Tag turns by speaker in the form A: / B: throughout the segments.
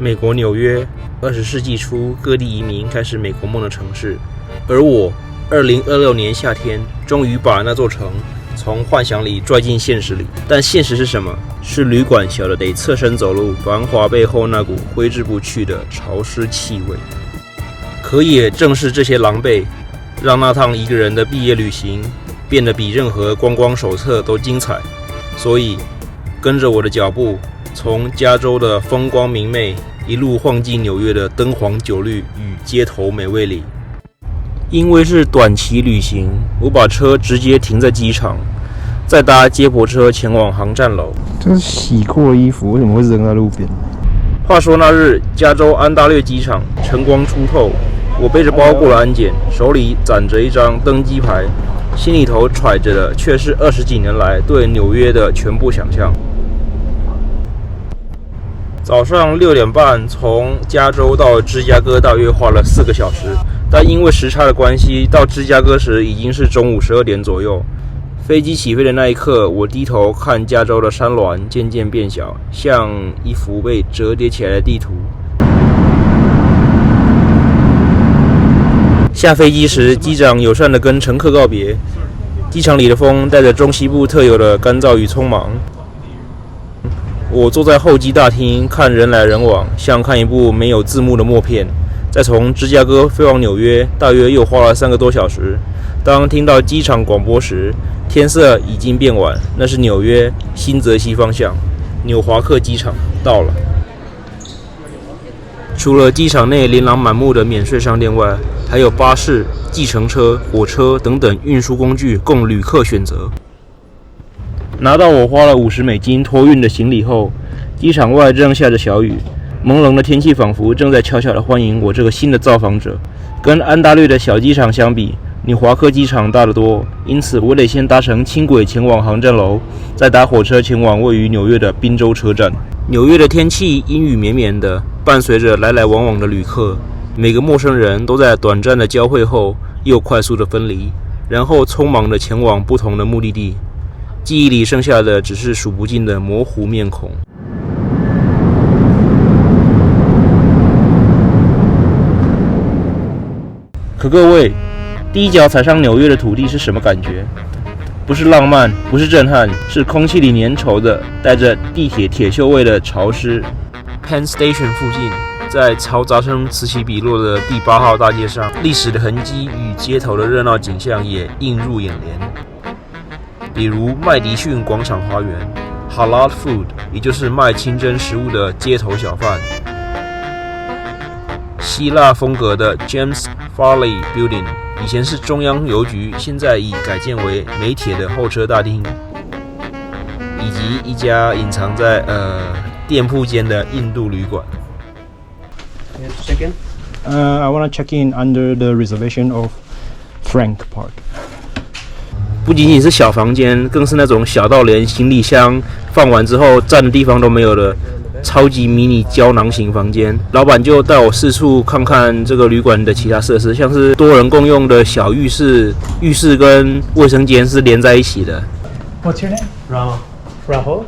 A: 美国纽约，20世纪初各地移民开始美国梦的城市，而我2026年夏天终于把那座城从幻想里拽进现实里。但现实是什么？是旅馆小的得侧身走路，繁华背后那股挥之不去的潮湿气味。可也正是这些狼狈，让那趟一个人的毕业旅行变得比任何观光手册都精彩。所以，跟着我的脚步，从加州的风光明媚一路晃进纽约的灯黄酒绿与街头美味里。因为是短期旅行，我把车直接停在机场，再搭接驳车前往航站楼。
B: 这是洗过的衣服，为什么会扔在路边？
A: 话说那日，加州安大略机场晨光初透，我背着包过了安检，手里攒着一张登机牌，心里头揣着的却是20几年来对纽约的全部想象。早上6点半从加州到芝加哥大约花了4个小时，但因为时差的关系，到芝加哥时已经是中午12点左右。飞机起飞的那一刻，我低头看加州的山峦渐渐变小，像一幅被折叠起来的地图。下飞机时，机长友善地跟乘客告别。机场里的风带着中西部特有的干燥与匆忙。我坐在候机大厅，看人来人往，像看一部没有字幕的默片。再从芝加哥飞往纽约，大约又花了3个多小时。当听到机场广播时，天色已经变晚，那是纽约新泽西方向纽华克机场到了。除了机场内琳琅满目的免税商店外，还有巴士、计程车、火车等等运输工具供旅客选择。拿到我花了$50托运的行李后，机场外正下着小雨，朦胧的天气仿佛正在悄悄地欢迎我这个新的造访者。跟安大略的小机场相比，纽华克机场大得多，因此我得先搭乘轻轨前往航站楼，再搭火车前往位于纽约的宾州车站。纽约的天气阴雨绵绵的，伴随着来来往往的旅客，每个陌生人都在短暂的交汇后又快速的分离，然后匆忙的前往不同的目的地。记忆里剩下的只是数不尽的模糊面孔。可各位，第一脚踩上纽约的土地是什么感觉？不是浪漫，不是震撼，是空气里粘稠的带着地铁铁锈味的潮湿。Penn Station 附近，在嘈杂声此起彼落的第8号大街上，历史的痕迹与街头的热闹景象也映入眼帘。比如麦迪逊广场花园 Halal Food， 也就是卖清真食物的街头小贩。希腊风格的 James Farley Building， 以前是中央邮局，现在已改建为美铁的候车大厅，以及一家隐藏在店铺间的印度旅馆。
B: Check in? I want to check in under the reservation of Frank Park.
A: 不仅仅是小房间，更是那种小到连行李箱放完之后占的地方都没有的超级迷你胶囊型房间。老板就带我四处看看这个旅馆的其他设施，像是多人共用的小浴室，浴室跟卫生间是连在一起的。
C: What's your name?
D: Rahul?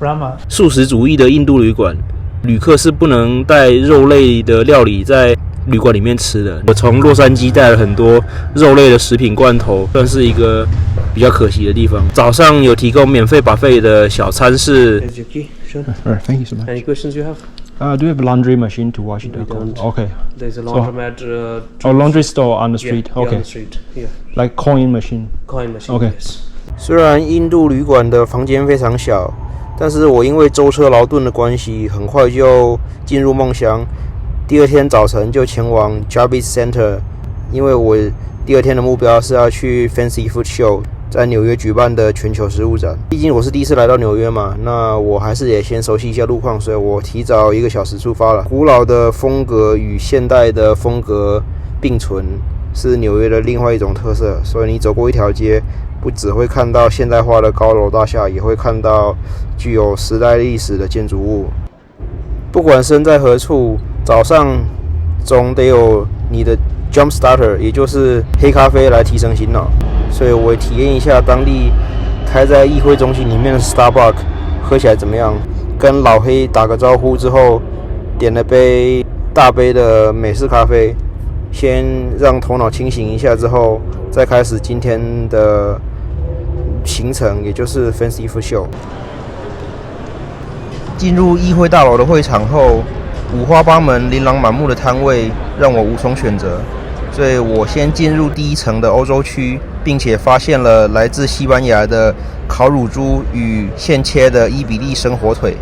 C: Rama.
A: 素食主义的印度旅馆，旅客是不能带肉类的料理在旅馆里面吃的。我从洛杉矶带了很多肉类的食品罐头，算是一个比较可惜的地方。早上有提供免费 buffet 的小餐是。
D: Here's your key. Sure.
B: Alright, thank you so much.
D: Any questions you have?
B: Do you have a laundry machine to wash the clothes? Okay.
D: There's a laundromat.
B: Laundry store on the street.
D: Yeah,
B: Okay.
D: on the street. Yeah.
B: Like coin machine.
D: Coin machine.
B: Okay.
D: Yes.
A: 虽然印度旅馆的房间非常小，但是我因为舟车劳顿的关系，很快就进入梦乡。第二天早晨就前往 Jarvis Center， 因为我第二天的目标是要去 Fancy Food Show， 在纽约举办的全球食物展。毕竟我是第一次来到纽约嘛，那我还是得先熟悉一下路况，所以我提早1个小时出发了。古老的风格与现代的风格并存，是纽约的另外一种特色。所以你走过一条街，不只会看到现代化的高楼大厦，也会看到具有时代历史的建筑物。不管身在何处，早上总得有你的 Jump Starter， 也就是黑咖啡来提神醒脑。所以我体验一下当地开在议会中心里面的 Starbucks 喝起来怎么样。跟老黑打个招呼之后，点了杯大杯的美式咖啡，先让头脑清醒一下之后，再开始今天的行程，也就是 Fancy Food Show。进入议会大楼的会场后，五花八门、琳琅满目的摊位让我无从选择，所以我先进入第一层的欧洲区，并且发现了来自西班牙的烤乳猪与现切的伊比利生火腿。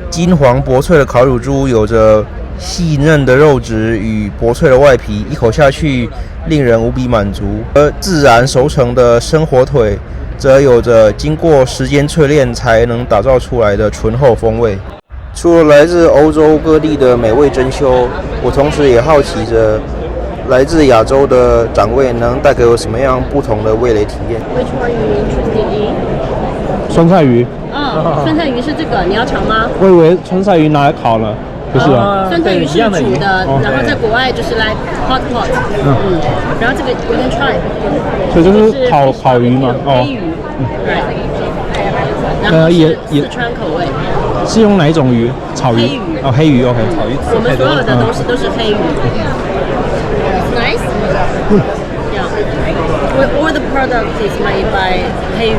A: 金黄薄脆的烤乳猪有着细嫩的肉质与薄脆的外皮，一口下去令人无比满足。而自然熟成的生火腿则有着经过时间淬炼才能打造出来的醇厚风味。除了来自欧洲各地的美味珍馐，我同时也好奇着来自亚洲的展位能带给我什么样不同的味蕾体验。
E: Which one you interested in?
B: 酸菜鱼，
E: 酸菜鱼是这个，你要尝吗？
B: 我以为酸菜鱼拿来烤了，不是啊？
E: 酸菜鱼是煮的，然后在国外就是来 hot pot， 然后这个 you can try，
B: 所以就是烤鱼嘛，
E: 黑鱼，然后是四川口味，
B: 是用哪一种鱼？草鱼？
E: 黑鱼
B: 哦，黑鱼 OK， 草鱼。
E: 我们所有的东西都是黑鱼。Nice. Yeah. All the product is made by 黑鱼,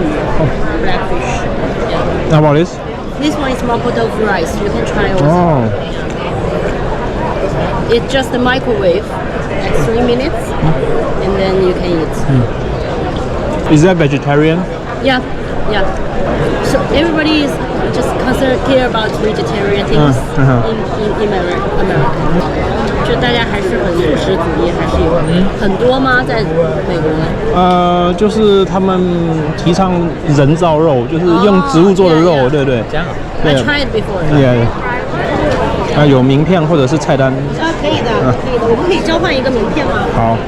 E: blackfish. Yeah.
B: How about this?
E: This one is mapo tofu rice. You can try also.
B: Oh.
E: It's just a microwave, like 3 minutes, and then you can eat.
B: Is that vegetarian?
E: Yeah, yeah. So everybody is just care about vegetarian things in America. 就大家还是很素食主义，还是有很多吗？在美国？
B: 就是他们提倡人造肉，就是用植物做的肉，对不对？这样。
E: I tried before.
B: Yeah. 有名片或者是菜单。
E: 可以的，可以的。我们可以交换一个名片吗？
B: 好。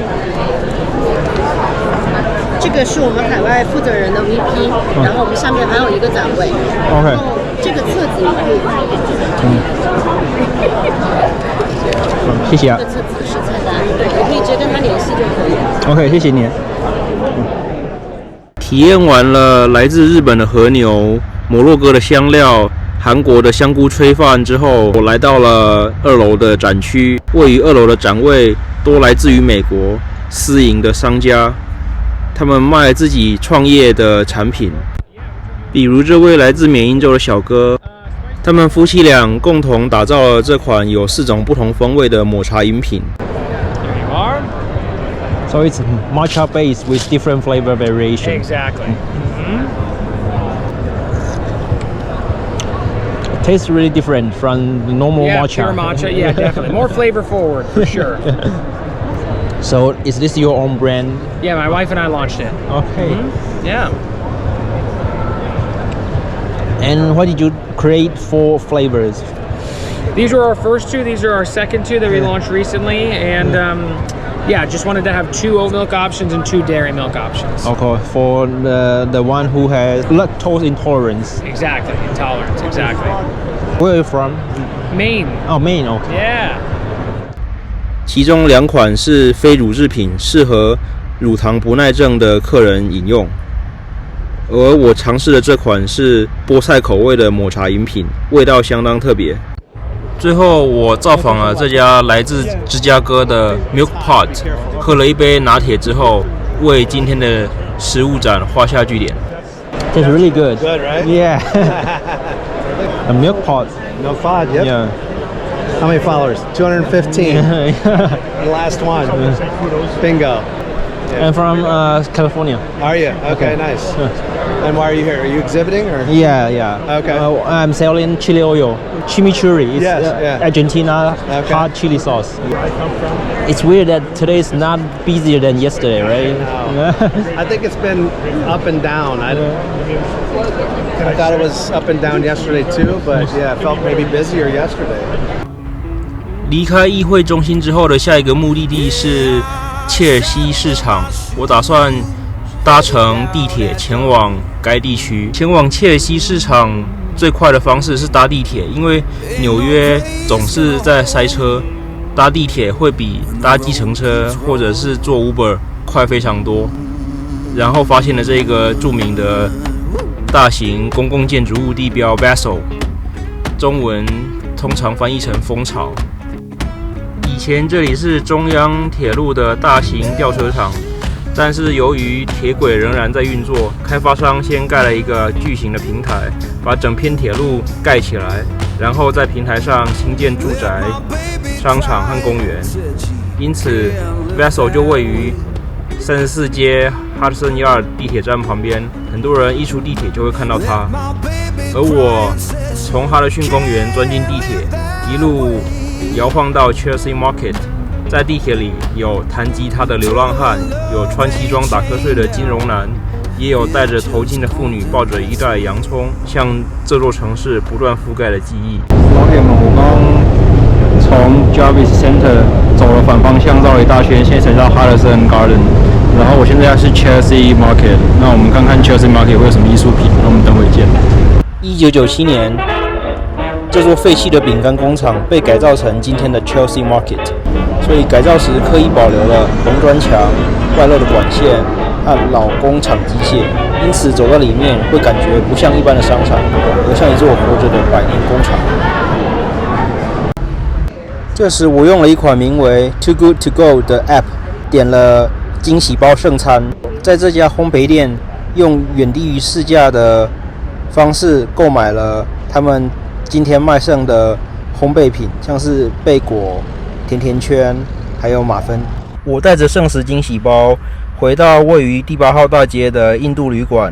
E: 这个是我们海外负责人的 VP，然后我们下面还有一个展位。
B: OK。
E: 然后这个册子也可以。
B: 谢谢啊。
E: 这个册子是菜单，对，你可以直接跟他联系就可以。
B: OK， 谢谢你。
A: 体验完了来自日本的和牛、摩洛哥的香料、韩国的香菇炊饭之后，我来到了2楼的展区。位于2楼的展位多来自于美国私营的商家，他们卖自己创业的产品，比如这位来自缅因州的小哥，他们夫妻俩共同打造了这款有4种不同风味的抹茶饮品。
F: There you are.
B: So it's matcha based with different flavor variation.
F: Exactly.
B: It tastes really different from the normal
F: Yeah,
B: matcha.
F: pure matcha. Yeah, definitely. More flavor forward for sure.
B: So is this your own brand?
F: Yeah, my wife and I launched it.
B: Okay.
F: Yeah.
B: And what did you create 4 flavors?
F: These were our first 2. These are our second 2 that we launched recently. And yeah, just wanted to have 2 oat milk options and 2 dairy milk options.
B: Okay, for the one who has lactose intolerance.
F: Exactly. Intolerance. Exactly.
B: Where are you from?
F: Maine.
B: Oh, Maine. Okay.
F: Yeah.
A: 其中2款是非乳制品，适合乳糖不耐症的客人饮用。而我尝试的这款是菠菜口味的抹茶饮品，味道相当特别。最后，我造访了这家来自芝加哥的 Milk Pot， 喝了一杯拿铁之后，为今天的食物展画下句点。
B: It's really good.
G: Good, right?
B: Yeah. A milk pot.
G: Milk pod, yep.
B: Yeah.
G: How many followers? 215. The last one. Bingo.
B: I'm from California.
G: Are you? Okay, nice. And why are you here? Are you exhibiting or?
B: Yeah, yeah.
G: Okay.
B: I'm selling chili oil, chimichurri. It's
G: Yes, yeah.
B: Argentina
G: Okay.
B: hot chili sauce. It's weird that today is not busier than yesterday, right?
G: I think it's been up and down. I thought it was up and down yesterday too, but yeah, it felt maybe busier yesterday.
A: 离开议会中心之后的下一个目的地是切尔西市场，我打算搭乘地铁前往该地区。前往切尔西市场最快的方式是搭地铁，因为纽约总是在塞车，搭地铁会比搭计程车或者是坐 Uber 快非常多。然后发现了这个著名的大型公共建筑物地标 Basel， 中文通常翻译成蜂巢。以前这里是中央铁路的大型吊车厂，但是由于铁轨仍然在运作，开发商先盖了一个巨型的平台，把整片铁路盖起来，然后在平台上兴建住宅、商场和公园。因此 Vessel 就位于34街 Hudson Yard 地铁站旁边，很多人一出地铁就会看到它。而我从哈德逊公园钻进地铁，一路摇晃到 Chelsea Market， 在地铁里有弹吉他的流浪汉，有穿西装打瞌睡的金融男，也有戴着头巾的妇女抱着一袋洋葱，向这座城市不断覆盖的记忆。
B: 老铁们，我刚从 Jarvis Center 走了反方向，绕了一大圈，现在才到 Hudson Garden。然后我现在是 Chelsea Market， 那我们看看 Chelsea Market 会有什么艺术品，那我们等会见。
A: 1997年，这座废弃的饼干工厂被改造成今天的 Chelsea Market， 所以改造时刻意保留了红砖墙、外露的管线和老工厂机械，因此走到里面会感觉不像一般的商场，而像一座活着的百年工厂。这时我用了一款名为 Too Good To Go 的 App， 点了惊喜包圣餐，在这家烘焙店用远低于市价的方式购买了他们今天卖剩的烘焙品，像是贝果、甜甜圈，还有马芬。我带着圣食惊喜包回到位于第8号大街的印度旅馆，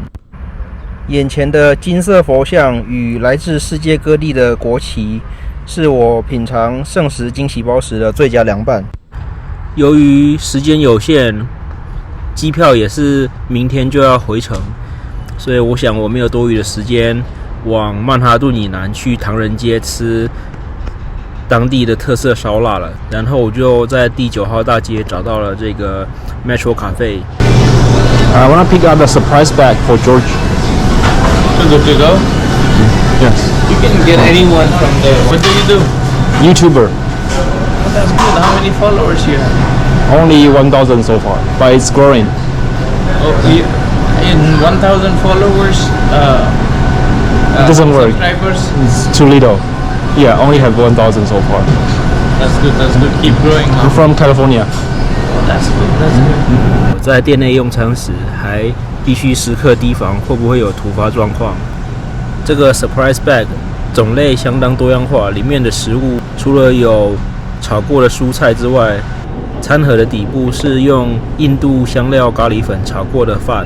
A: 眼前的金色佛像与来自世界各地的国旗，是我品尝圣食惊喜包时的最佳凉拌。由于时间有限，机票也是明天就要回程，所以我想我没有多余的时间往曼哈顿以南去唐人街吃当地的特色烧腊了。然后我就在第9号大街找到了这个 Metro Cafe。I
B: wanna pick up a surprise bag for George.
D: Too good to go?
B: Yes.
D: You can get anyone from there. What do you do?
B: YouTuber.
D: Oh, that's good. How many followers you have?
B: Only 1,000 so far, but it's growing.
D: Oh, in 1,000 followers,
B: It doesn't work.
D: subscribers?
B: It's too little. Yeah, only have 1,000 so far.
D: That's good. That's good. Keep growing.
B: I'm from California.
D: Oh, that's good. That's good.
A: 我在店内用餐时，还必须时刻提防会不会有突发状况。这个 surprise bag 种类相当多样化，里面的食物除了有炒过的蔬菜之外，餐盒的底部是用印度香料咖喱粉炒过的饭，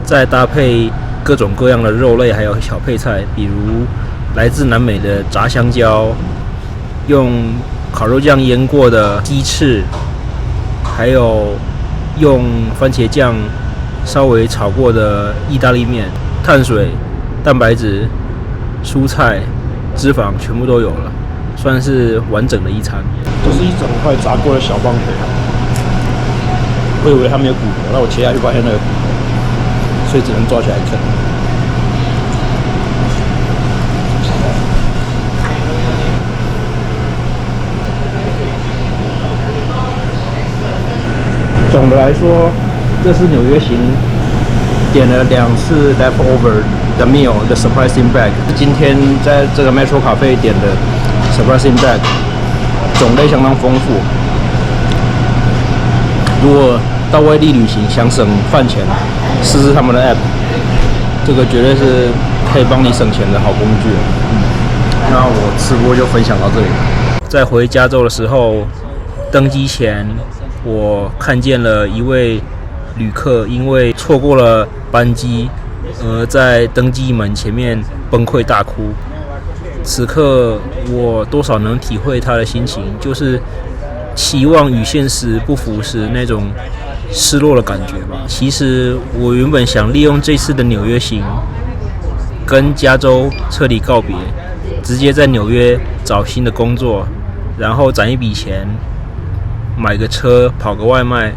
A: 再搭配各种各样的肉类，还有小配菜，比如来自南美的炸香蕉，用烤肉酱腌过的鸡翅，还有用番茄酱稍微炒过的意大利面，碳水、蛋白质、蔬菜、脂肪全部都有了，算是完整的一餐。
B: 这是一整块炸过的小棒腿，我以为它没有骨头，那我切下去发现那个骨头，所以只能抓起来啃。总的来说，这是纽约行点了2次 leftover 的 meal 的 surprising bag， 今天在这个 Metro Cafe 点的 surprising bag， 种类相当丰富。如果到外地旅行想省饭钱，试试他们的 app， 这个绝对是可以帮你省钱的好工具。那我吃播就分享到这里。在回加州的时候，登机前我看见了一位旅客因为错过了班机，而在登机门前面崩溃大哭。此刻我多少能体会他的心情，就是期望与现实不符时那种失落的感觉吧。其实我原本想利用这次的纽约行，跟加州彻底告别，直接在纽约找新的工作，然后攒一笔钱，买个车，跑个外卖，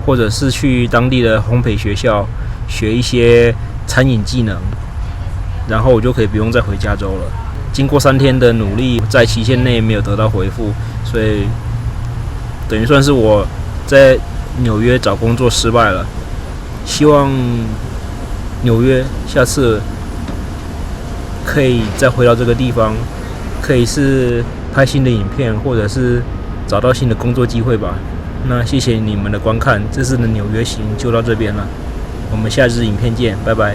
B: 或者是去当地的烘焙学校学一些餐饮技能，然后我就可以不用再回加州了。经过3天的努力，在期限内没有得到回复，所以等于算是我在纽约找工作失败了。希望纽约下次可以再回到这个地方，可以是拍新的影片，或者是找到新的工作机会吧。那谢谢你们的观看，这次的纽约行就到这边了，我们下支影片见，拜拜。